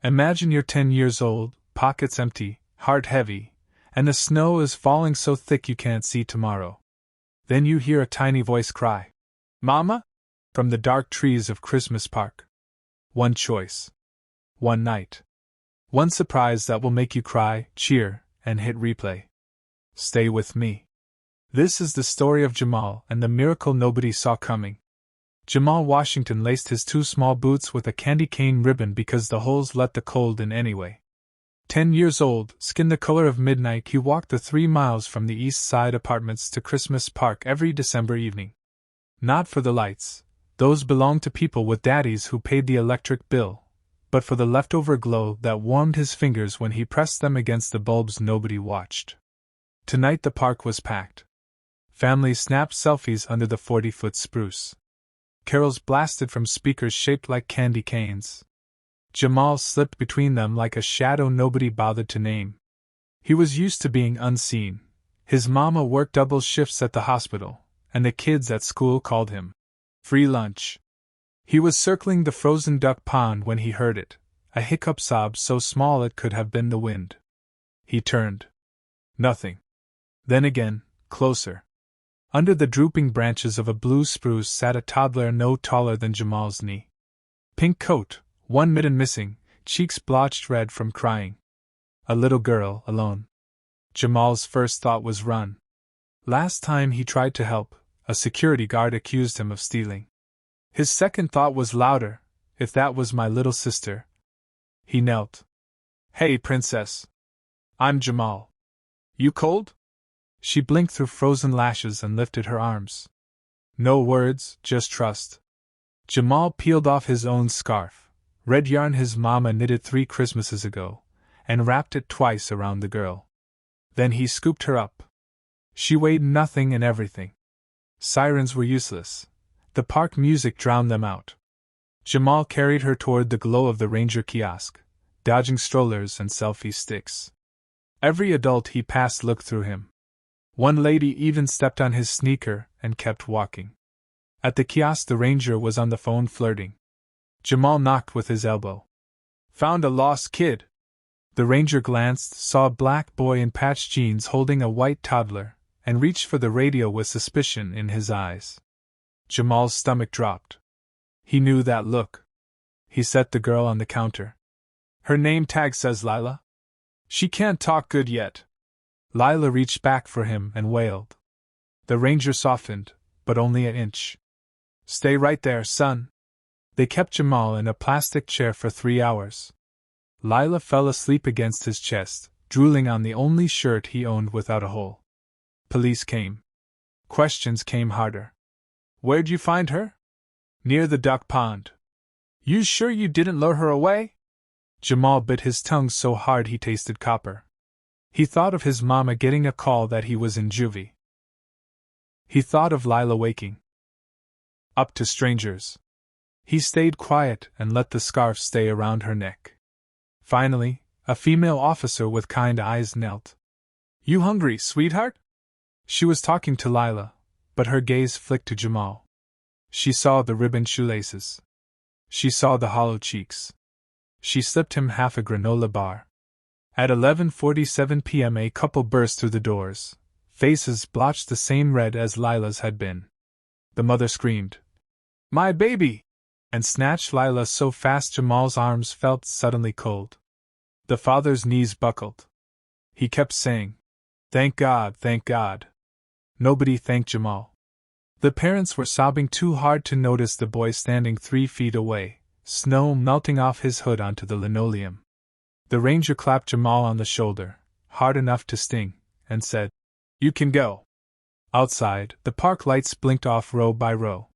Imagine you're 10 years old, pockets empty, heart heavy, and the snow is falling so thick you can't see tomorrow. Then you hear a tiny voice cry, "Mama?" from the dark trees of Christmas Park. One choice. One night. One surprise that will make you cry, cheer, and hit replay. Stay with me. This is the story of Jamal and the miracle nobody saw coming. Jamal Washington laced his 2 small boots with a candy cane ribbon because the holes let the cold in anyway. 10 years old, skin the color of midnight, he walked the 3 miles from the East Side apartments to Christmas Park every December evening. Not for the lights, those belonged to people with daddies who paid the electric bill, but for the leftover glow that warmed his fingers when he pressed them against the bulbs nobody watched. Tonight the park was packed. Families snapped selfies under the 40-foot spruce. Carols blasted from speakers shaped like candy canes. Jamal slipped between them like a shadow nobody bothered to name. He was used to being unseen. His mama worked double shifts at the hospital, and the kids at school called him free lunch. He was circling the frozen duck pond when he heard it, a hiccup sob so small it could have been the wind. He turned. Nothing. Then again, closer. Under the drooping branches of a blue spruce sat a toddler no taller than Jamal's knee. Pink coat, one mitten missing, cheeks blotched red from crying. A little girl, alone. Jamal's first thought was run. Last time he tried to help, a security guard accused him of stealing. His second thought was louder, if that was my little sister. He knelt. "Hey, princess. I'm Jamal. You cold?" She blinked through frozen lashes and lifted her arms. No words, just trust. Jamal peeled off his own scarf, red yarn his mama knitted 3 Christmases ago, and wrapped it twice around the girl. Then he scooped her up. She weighed nothing and everything. Sirens were useless. The park music drowned them out. Jamal carried her toward the glow of the Ranger kiosk, dodging strollers and selfie sticks. Every adult he passed looked through him. One lady even stepped on his sneaker and kept walking. At the kiosk the Ranger was on the phone flirting. Jamal knocked with his elbow. "Found a lost kid." The Ranger glanced, saw a black boy in patched jeans holding a white toddler, and reached for the radio with suspicion in his eyes. Jamal's stomach dropped. He knew that look. He set the girl on the counter. "Her name tag says Lila. She can't talk good yet." Lila reached back for him and wailed. The Ranger softened, but only an inch. "Stay right there, son." They kept Jamal in a plastic chair for 3 hours. Lila fell asleep against his chest, drooling on the only shirt he owned without a hole. Police came. Questions came harder. "Where'd you find her?" "Near the duck pond." "You sure you didn't lure her away?" Jamal bit his tongue so hard he tasted copper. He thought of his mama getting a call that he was in juvie. He thought of Lila waking up to strangers. He stayed quiet and let the scarf stay around her neck. Finally, a female officer with kind eyes knelt. "You hungry, sweetheart?" She was talking to Lila, but her gaze flicked to Jamal. She saw the ribboned shoelaces. She saw the hollow cheeks. She slipped him half a granola bar. At 11:47 p.m. a couple burst through the doors, faces blotched the same red as Lila's had been. The mother screamed, "My baby!" and snatched Lila so fast Jamal's arms felt suddenly cold. The father's knees buckled. He kept saying, "Thank God, thank God." Nobody thanked Jamal. The parents were sobbing too hard to notice the boy standing 3 feet away, snow melting off his hood onto the linoleum. The Ranger clapped Jamal on the shoulder, hard enough to sting, and said, "You can go." Outside, the park lights blinked off row by row.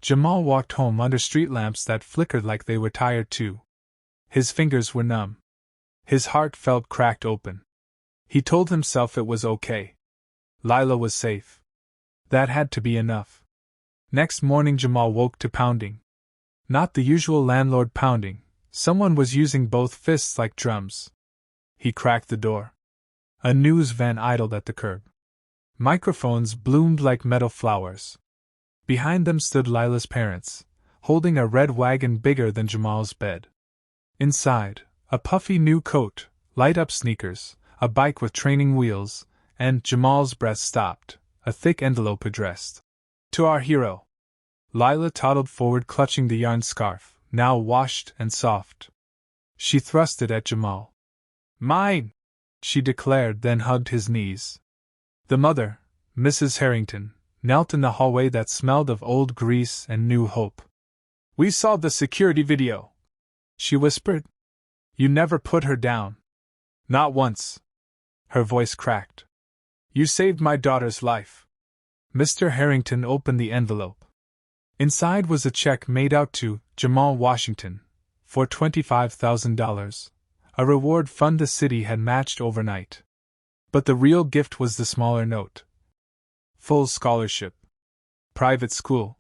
Jamal walked home under street lamps that flickered like they were tired too. His fingers were numb. His heart felt cracked open. He told himself it was okay. Lila was safe. That had to be enough. Next morning Jamal woke to pounding. Not the usual landlord pounding. Someone was using both fists like drums. He cracked the door. A news van idled at the curb. Microphones bloomed like metal flowers. Behind them stood Lila's parents, holding a red wagon bigger than Jamal's bed. Inside, A puffy new coat, light-up sneakers, a bike with training wheels, and Jamal's breath stopped, a thick envelope addressed. To our hero. Lila toddled forward clutching the yarn scarf, now washed and soft. She thrust it at Jamal. Mine! She declared, then hugged his knees. The mother, Mrs. Harrington, knelt in the hallway that smelled of old grease and new hope. We saw the security video, she whispered. You never put her down. Not once. Her voice cracked. You saved my daughter's life. Mr. Harrington opened the envelope. Inside was a check made out to Jamal Washington for $25,000, a reward fund the city had matched overnight. But the real gift was the smaller note. Full scholarship. Private school.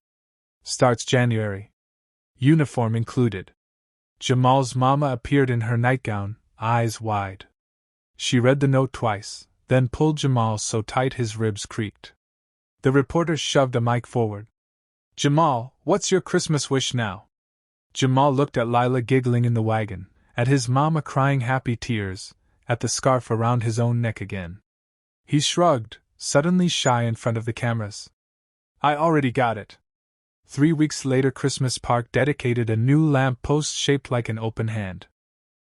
Starts January. Uniform included. Jamal's mama appeared in her nightgown, eyes wide. She read the note twice, then pulled Jamal so tight his ribs creaked. The reporter shoved a mic forward. Jamal, what's your Christmas wish now? Jamal looked at Lila giggling in the wagon, at his mama crying happy tears, at the scarf around his own neck again. He shrugged, suddenly shy in front of the cameras. I already got it. 3 weeks later, Christmas Park dedicated a new lamp post shaped like an open hand.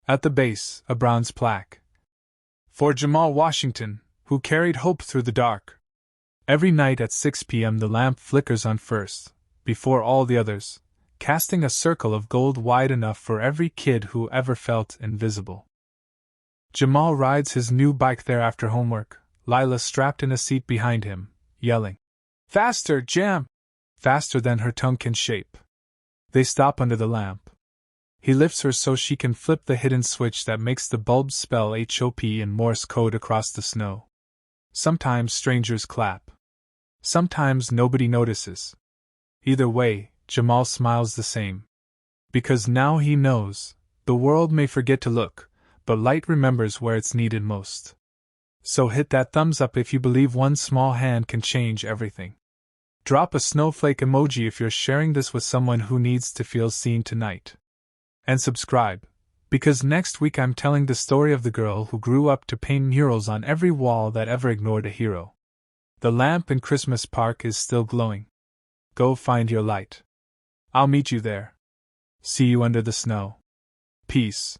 At the base, a bronze plaque. For Jamal Washington, who carried hope through the dark. Every night at 6 p.m. the lamp flickers on first, before all the others, casting a circle of gold wide enough for every kid who ever felt invisible. Jamal rides his new bike there after homework, Lila strapped in a seat behind him, yelling, Faster, Jam! Faster than her tongue can shape. They stop under the lamp. He lifts her so she can flip the hidden switch that makes the bulbs spell HOP in Morse code across the snow. Sometimes strangers clap. Sometimes nobody notices. Either way, Jamal smiles the same. Because now he knows, the world may forget to look, but light remembers where it's needed most. So hit that thumbs up if you believe one small hand can change everything. Drop a snowflake emoji if you're sharing this with someone who needs to feel seen tonight. And subscribe, because next week I'm telling the story of the girl who grew up to paint murals on every wall that ever ignored a hero. The lamp in Christmas Park is still glowing. Go find your light. I'll meet you there. See you under the snow. Peace.